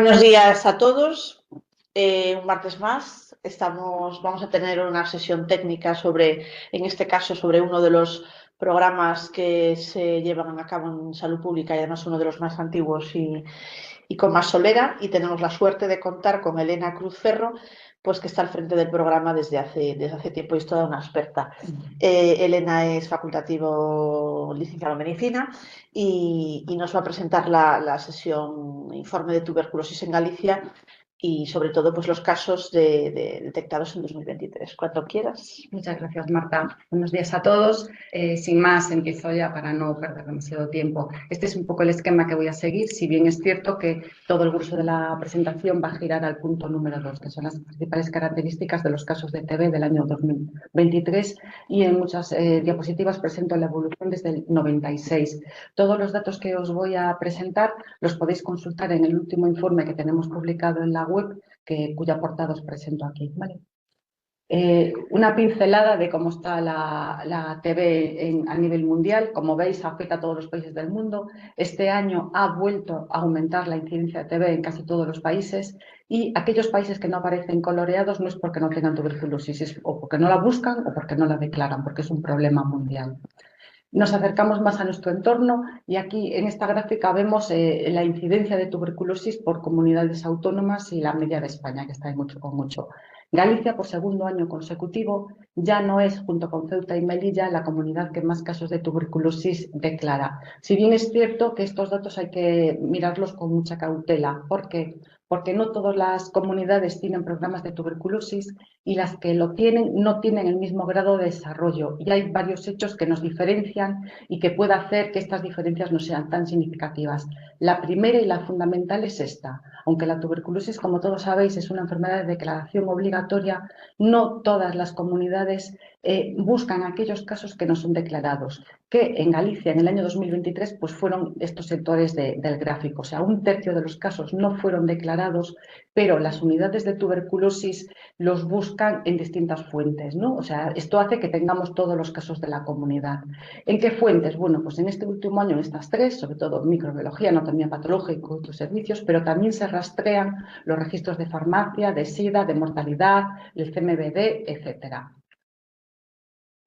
Buenos días a todos. Un martes más vamos a tener una sesión técnica en este caso, sobre uno de los programas que se llevan a cabo en salud pública y además uno de los más antiguos y con más solera. Y tenemos la suerte de contar con Elena Cruz Ferro, pues que está al frente del programa desde hace tiempo y es toda una experta. Elena es facultativo licenciado en medicina y nos va a presentar la sesión Informe de tuberculosis en Galicia y sobre todo pues los casos detectados en 2023. Cuando quieras. Muchas gracias, Marta. Buenos días a todos. Sin más, empiezo ya para no perder demasiado tiempo. Este es un poco el esquema que voy a seguir, si bien es cierto que todo el grueso de la presentación va a girar al punto número 2, que son las principales características de los casos de TB del año 2023, y en muchas diapositivas presento la evolución desde el 96. Todos los datos que os voy a presentar los podéis consultar en el último informe que tenemos publicado en la web, cuya portada os presento aquí, ¿vale? Una pincelada de cómo está la TB a nivel mundial. Como veis, afecta a todos los países del mundo. Este año ha vuelto a aumentar la incidencia de TB en casi todos los países, y aquellos países que no aparecen coloreados no es porque no tengan tuberculosis, es o porque no la buscan o porque no la declaran, porque es un problema mundial. Nos acercamos más a nuestro entorno y aquí en esta gráfica vemos la incidencia de tuberculosis por comunidades autónomas y la media de España, que está ahí con mucho. Galicia, por segundo año consecutivo, ya no es, junto con Ceuta y Melilla, la comunidad que más casos de tuberculosis declara. Si bien es cierto que estos datos hay que mirarlos con mucha cautela. ¿Por qué? Porque no todas las comunidades tienen programas de tuberculosis y las que lo tienen no tienen el mismo grado de desarrollo. Y hay varios hechos que nos diferencian y que puede hacer que estas diferencias no sean tan significativas. La primera y la fundamental es esta. Aunque la tuberculosis, como todos sabéis, es una enfermedad de declaración obligatoria, no todas las comunidades buscan aquellos casos que no son declarados, que en Galicia en el año 2023 pues fueron estos sectores del gráfico. O sea, 1/3 de los casos no fueron declarados, pero las unidades de tuberculosis los buscan en distintas fuentes, ¿no? O sea, esto hace que tengamos todos los casos de la comunidad. ¿En qué fuentes? Bueno, pues en este último año en estas tres, sobre todo microbiología, anatomía patológica y otros servicios, pero también se rastrean los registros de farmacia, de SIDA, de mortalidad, el CMBD, etcétera.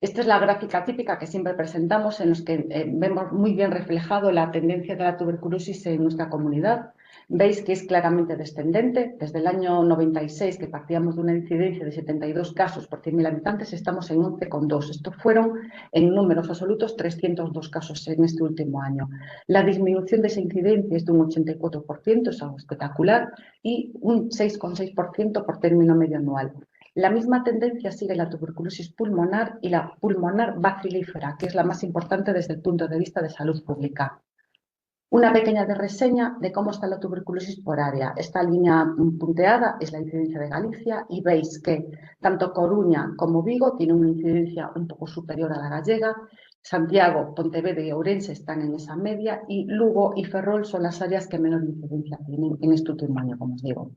Esta es la gráfica típica que siempre presentamos, en los que vemos muy bien reflejado la tendencia de la tuberculosis en nuestra comunidad. Veis que es claramente descendente. Desde el año 96, que partíamos de una incidencia de 72 casos por 100.000 habitantes, estamos en 11,2. Estos fueron, en números absolutos, 302 casos en este último año. La disminución de esa incidencia es de un 84%, es algo espectacular, y un 6,6% por término medio anual. La misma tendencia sigue la tuberculosis pulmonar y la pulmonar bacilífera, que es la más importante desde el punto de vista de salud pública. Una pequeña reseña de cómo está la tuberculosis por área. Esta línea punteada es la incidencia de Galicia y veis que tanto Coruña como Vigo tienen una incidencia un poco superior a la gallega. Santiago, Pontevedra y Ourense están en esa media, y Lugo y Ferrol son las áreas que menor incidencia tienen en este último año, como os digo.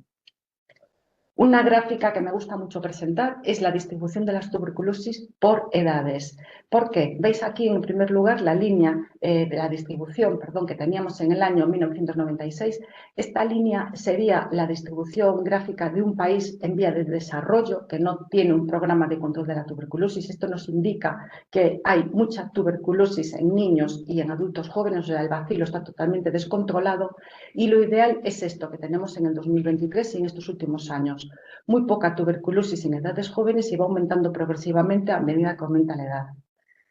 Una gráfica que me gusta mucho presentar es la distribución de las tuberculosis por edades. ¿Por qué? Veis aquí en primer lugar la línea de la distribución, que teníamos en el año 1996. Esta línea sería la distribución gráfica de un país en vía de desarrollo que no tiene un programa de control de la tuberculosis. Esto nos indica que hay mucha tuberculosis en niños y en adultos jóvenes, o sea, el bacilo está totalmente descontrolado, y lo ideal es esto que tenemos en el 2023 y en estos últimos años. Muy poca tuberculosis en edades jóvenes y va aumentando progresivamente a medida que aumenta la edad.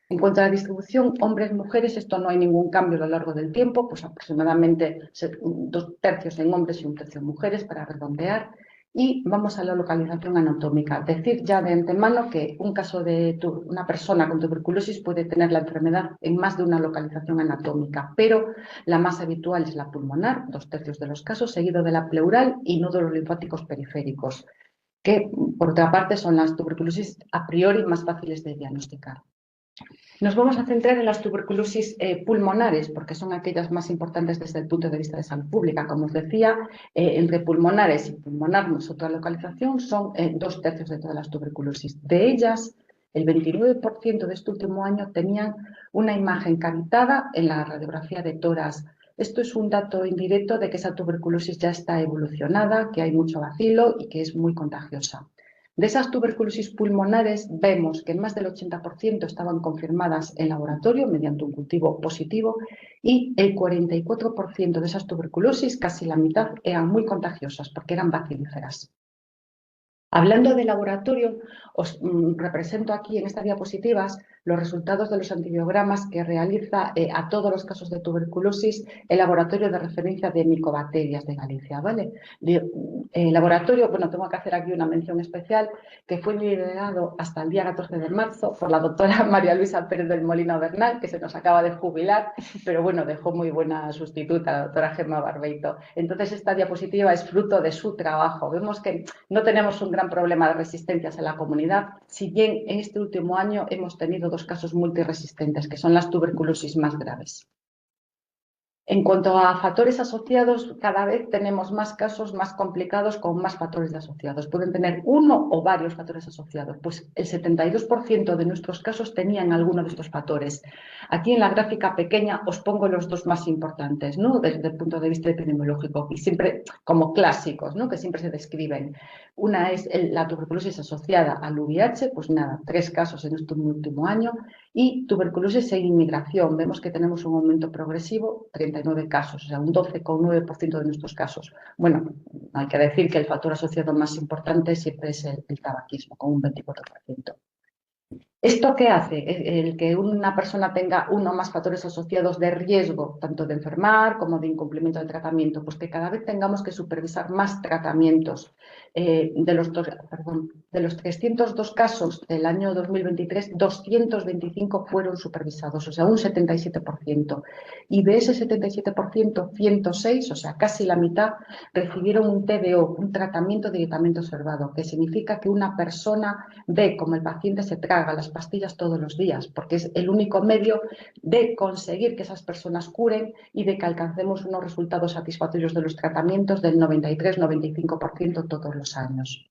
En cuanto a la distribución hombres-mujeres, esto no hay ningún cambio a lo largo del tiempo, pues aproximadamente 2/3 en hombres y 1/3 en mujeres, para redondear. Y vamos a la localización anatómica. Decir ya de antemano que un caso de una persona con tuberculosis puede tener la enfermedad en más de una localización anatómica, pero la más habitual es la pulmonar, 2/3 de los casos, seguido de la pleural y nódulos linfáticos periféricos, que por otra parte son las tuberculosis a priori más fáciles de diagnosticar. Nos vamos a centrar en las tuberculosis pulmonares, porque son aquellas más importantes desde el punto de vista de salud pública. Como os decía, entre pulmonares y pulmonar más otra localización son 2/3 de todas las tuberculosis. De ellas, el 29% de este último año tenían una imagen cavitada en la radiografía de tórax Esto es un dato indirecto de que esa tuberculosis ya está evolucionada, que hay mucho bacilo y que es muy contagiosa. De esas tuberculosis pulmonares vemos que más del 80% estaban confirmadas en laboratorio mediante un cultivo positivo y el 44% de esas tuberculosis, casi la mitad, eran muy contagiosas porque eran bacilíferas. Hablando de laboratorio, os represento aquí en estas diapositivas los resultados de los antibiogramas que realiza a todos los casos de tuberculosis el Laboratorio de Referencia de Micobacterias de Galicia, ¿vale? Laboratorio, bueno, tengo que hacer aquí una mención especial, que fue liderado hasta el día 14 de marzo por la doctora María Luisa Pérez del Molino Bernal, que se nos acaba de jubilar, pero bueno, dejó muy buena sustituta, la doctora Gemma Barbeito. Entonces, esta diapositiva es fruto de su trabajo. Vemos que no tenemos un gran problema de resistencias en la comunidad, si bien en este último año hemos tenido 2 casos multiresistentes, que son las tuberculosis más graves. En cuanto a factores asociados, cada vez tenemos más casos más complicados con más factores asociados. Pueden tener uno o varios factores asociados. Pues el 72% de nuestros casos tenían alguno de estos factores. Aquí en la gráfica pequeña os pongo los 2 más importantes, ¿no? Desde el punto de vista epidemiológico y siempre como clásicos, ¿no? Que siempre se describen. Una es la tuberculosis asociada al VIH, pues nada, 3 casos en este último año. Y tuberculosis en inmigración, vemos que tenemos un aumento progresivo, 39 casos, o sea, un 12,9% de nuestros casos. Bueno, hay que decir que el factor asociado más importante siempre es el tabaquismo, con un 24%. ¿Esto qué hace? El que una persona tenga uno o más factores asociados de riesgo, tanto de enfermar como de incumplimiento de tratamiento, pues que cada vez tengamos que supervisar más tratamientos. De los 302 casos del año 2023, 225 fueron supervisados, o sea, un 77%. Y de ese 77%, 106, o sea, casi la mitad, recibieron un TDO, un tratamiento directamente observado, que significa que una persona ve cómo el paciente se traga las pastillas todos los días, porque es el único medio de conseguir que esas personas curen y de que alcancemos unos resultados satisfactorios de los tratamientos del 93-95% todos los años.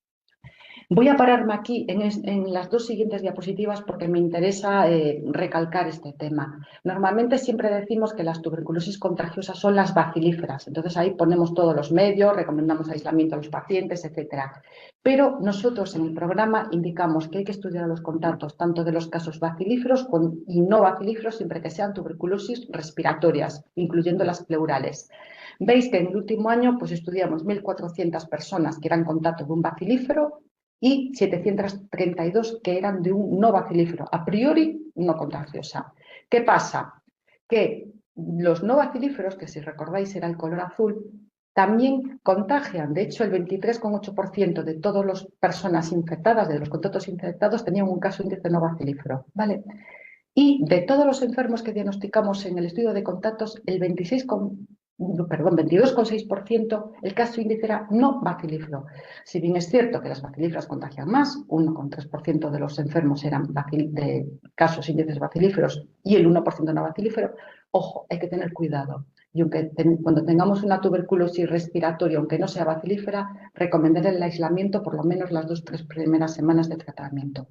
Voy a pararme aquí en las 2 siguientes diapositivas porque me interesa recalcar este tema. Normalmente siempre decimos que las tuberculosis contagiosas son las bacilíferas, entonces ahí ponemos todos los medios, recomendamos aislamiento a los pacientes, etcétera. Pero nosotros en el programa indicamos que hay que estudiar los contactos tanto de los casos bacilíferos y no bacilíferos siempre que sean tuberculosis respiratorias, incluyendo las pleurales. Veis que en el último año pues estudiamos 1.400 personas que eran contacto de un bacilífero y 732 que eran de un no bacilífero, a priori no contagiosa. ¿Qué pasa? Que los no bacilíferos, que si recordáis era el color azul, también contagian. De hecho, el 23,8% de todas las personas infectadas, de los contactos infectados, tenían un caso índice no bacilífero, ¿vale? Y de todos los enfermos que diagnosticamos en el estudio de contactos, el 22,6%, el caso índice era no bacilífero. Si bien es cierto que las bacilíferas contagian más, 1,3% de los enfermos eran de casos índices bacilíferos y el 1% no bacilífero, ojo, hay que tener cuidado. Y aunque cuando tengamos una tuberculosis respiratoria, aunque no sea bacilífera, recomendar el aislamiento por lo menos las 2-3 primeras semanas de tratamiento.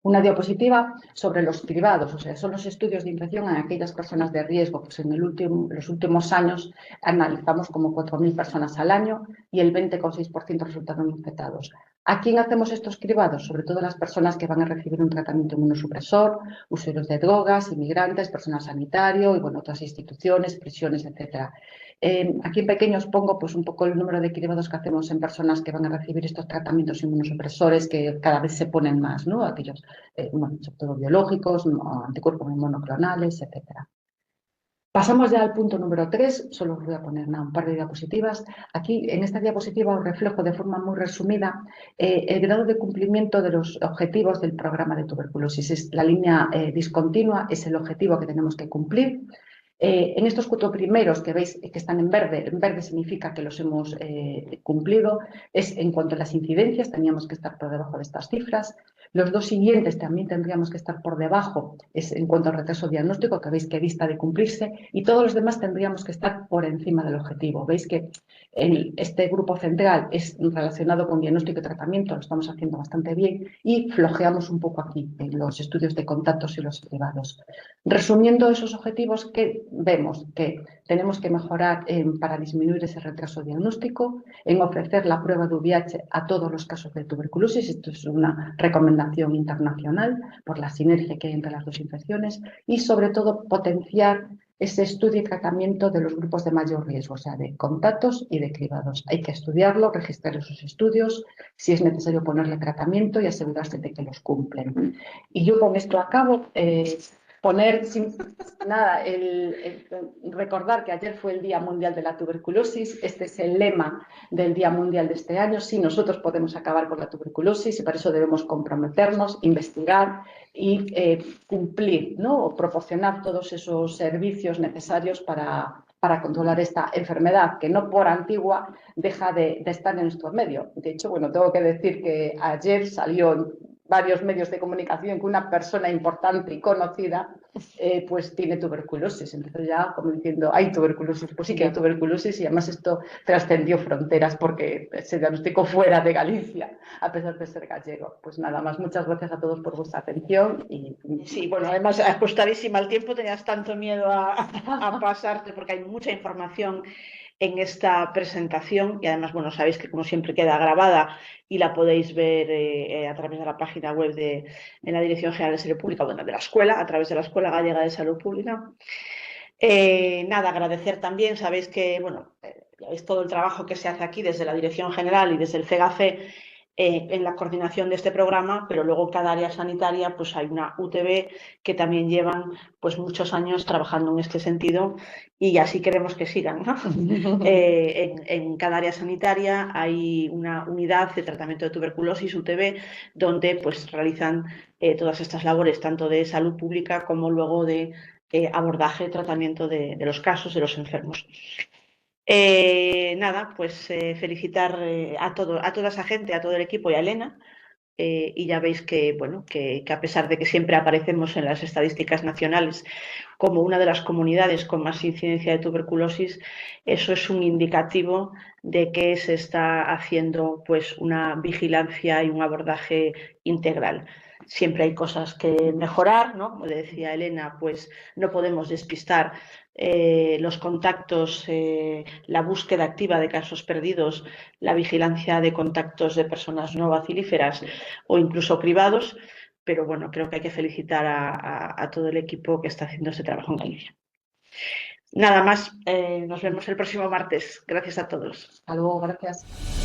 Una diapositiva sobre los cribados, o sea, son los estudios de infección en aquellas personas de riesgo. Pues en los últimos años analizamos como 4.000 personas al año y el 20,6% resultaron infectados. ¿A quién hacemos estos cribados? Sobre todo las personas que van a recibir un tratamiento inmunosupresor, usuarios de drogas, inmigrantes, personal sanitario y bueno, otras instituciones, prisiones, etcétera. Aquí en pequeño os pongo pues, un poco el número de cribados que hacemos en personas que van a recibir estos tratamientos inmunosupresores que cada vez se ponen más, ¿no? Aquellos, bueno, sobre todo biológicos, anticuerpos monoclonales, etcétera. Pasamos ya al punto número 3, solo os voy a poner un par de diapositivas. Aquí en esta diapositiva os reflejo de forma muy resumida el grado de cumplimiento de los objetivos del programa de tuberculosis. Es la línea discontinua es el objetivo que tenemos que cumplir. En estos 4 primeros que veis que están en verde significa que los hemos cumplido, es en cuanto a las incidencias, teníamos que estar por debajo de estas cifras. Los dos siguientes también tendríamos que estar por debajo, es en cuanto al retraso diagnóstico, que veis que dista de cumplirse, y todos los demás tendríamos que estar por encima del objetivo. Veis que este grupo central es relacionado con diagnóstico y tratamiento, lo estamos haciendo bastante bien, y flojeamos un poco aquí en los estudios de contactos y los privados. Resumiendo esos objetivos, que vemos que tenemos que mejorar para disminuir ese retraso diagnóstico, en ofrecer la prueba de VIH a todos los casos de tuberculosis. Esto es una recomendación internacional por la sinergia que hay entre las dos infecciones, y sobre todo potenciar ese estudio y tratamiento de los grupos de mayor riesgo, o sea, de contactos y de cribados. Hay que estudiarlo, registrar esos estudios, si es necesario ponerle tratamiento y asegurarse de que los cumplen. Y yo con esto acabo. Poner sin nada, recordar que ayer fue el Día Mundial de la Tuberculosis. Este es el lema del Día Mundial de este año. Sí, nosotros podemos acabar con la tuberculosis y para eso debemos comprometernos, investigar y cumplir, ¿no? O proporcionar todos esos servicios necesarios para controlar esta enfermedad, que no por antigua deja de estar en nuestro medio. De hecho, bueno, tengo que decir que ayer salió varios medios de comunicación que una persona importante y conocida pues tiene tuberculosis. Entonces ya como diciendo, hay tuberculosis, pues sí que hay tuberculosis, y además esto trascendió fronteras porque se diagnosticó fuera de Galicia, a pesar de ser gallego. Pues nada más, muchas gracias a todos por vuestra atención. Sí, bueno, además ajustadísima al tiempo, tenías tanto miedo a pasarte porque hay mucha información en esta presentación y además, bueno, sabéis que como siempre queda grabada y la podéis ver a través de la página web de la Dirección General de Salud Pública, bueno, de la escuela, a través de la Escuela Gallega de Salud Pública. Nada, agradecer también, sabéis que, bueno, ya veis todo el trabajo que se hace aquí desde la Dirección General y desde el CEGAFE en la coordinación de este programa, pero luego en cada área sanitaria pues hay una UTB que también llevan pues muchos años trabajando en este sentido y así queremos que sigan, ¿no? En cada área sanitaria hay una unidad de tratamiento de tuberculosis, UTB, donde pues realizan todas estas labores, tanto de salud pública como luego de abordaje, tratamiento de los casos de los enfermos. Nada, pues felicitar a toda esa gente, a todo el equipo y a Elena. Y ya veis que, bueno, que a pesar de que siempre aparecemos en las estadísticas nacionales como una de las comunidades con más incidencia de tuberculosis, eso es un indicativo de que se está haciendo pues una vigilancia y un abordaje integral. Siempre hay cosas que mejorar, ¿no? Como decía Elena, pues no podemos despistar los contactos, la búsqueda activa de casos perdidos, la vigilancia de contactos de personas no bacilíferas o incluso cribados, pero bueno, creo que hay que felicitar a todo el equipo que está haciendo este trabajo en Galicia. Nada más, nos vemos el próximo martes. Gracias a todos. Hasta luego, gracias.